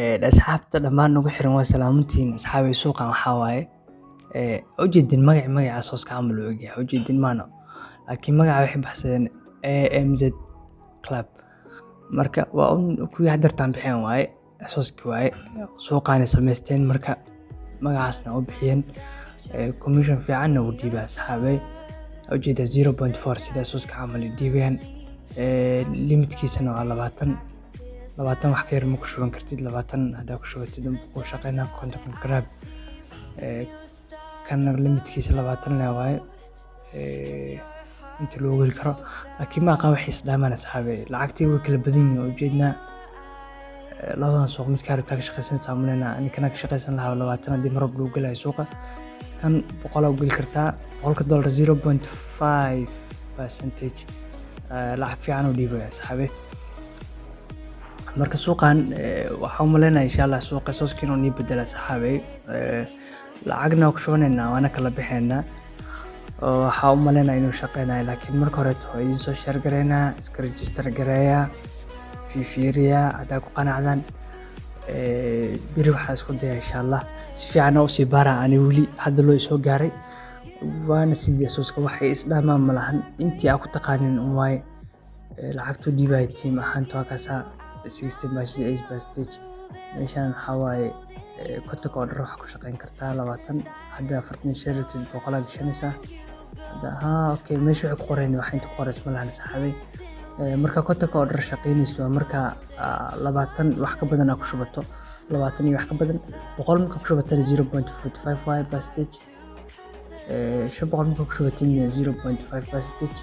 asxaabta dhammaan ugu xiran waa salaamantiin asxaabay suuqan waxaa waaye ujeedin magaca sooska camal u egyahay ujeedin maano laakiin magaca waxay baxsadeen AMZ Club marka waa kuwii hadartaan bixeen waaye sooski waaye suuqaani samaysteen marka magacaasna u bixiyeen commission fiicanna u dhiibay asxaabay ujeeda 0.4 sida sooska camal dhiibeen limitkiisana waa 20 wax ka yar ma ku shuban kartid 20 hadaa ku shubatid ku shaqeynaa konton grab kan limitkiisa 20 la waaye inta loo geli karo laakiin ma qaba xiis dhaaman asxaabay lacagtii way kala badan yihiin ujeedna labadan suuq mid ka rabta ka shaqeysan saameynaa in kana ka shaqeysan lahaa 20 hadii marab loo galay suuqa kan boqol u gali kartaa $100 0.5% lacag fiican u dhiibay asxaabay marka suuqan waxa u maleynaa insha Allah suuqa sooskiina oo bedela saxaabay lacagna ku shubanayna waana kala bixinaa waxa u maleynaa inuu shaqeynayo laakiin marka hore idin soo share gareynaa iska register gareeya fiiriya hadaa ku qanacdan biri waxa isku day insha Allah si fiican oo si baara ani wali hadda loo soo gaaray waana sidii sooska waxay isdhaamaan malahan intii aad ku taqaanin waay lacagtu dhiibay team ahaanta kaasa system bastage meeshan xawaaye konton order wax ku shaqeyn kartaa 20 hadda 40 shirkad boqolaal gashanaysa hadda okay meesha wax ku qoran waxa inta qorays malahan saxaabay marka konton order shaqeynayso marka 20 wax ka badan ku shubato 20 iyo wax ka badan boqol marka ku shubato 0.45 bastage boqol marka ku shubato 0.5 bastage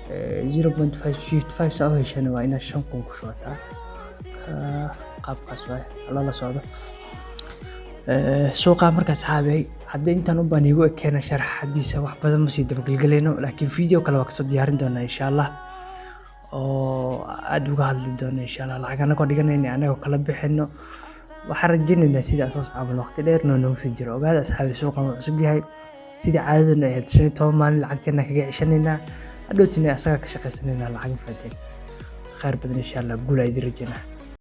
0.5 soo heshan waa ina 5 kun ku shubataa qaabkaas way la socdo suuqa marka saxaabay hadda intaan u banigo keena sharaxadiisa wax badan ma sii dabagalgaleyno laakiin video kale waa ka soo diyaarin doonaa insha Allah oo aad uga hadli doonaa insha Allah lacagana ku dhiganayna anaga kala bixino waxaan rajaynaynaa sida asaas camal waqti dheer noo sii jiro ogaada asxaabay suuqa cusub yahay sida caadada ay 15 maalin lacagteena kaga cishanayna hadhowtina asaga ka shaqeysanayna lacag faateen خير بدنا إن شاء الله بقول أيدي رجنا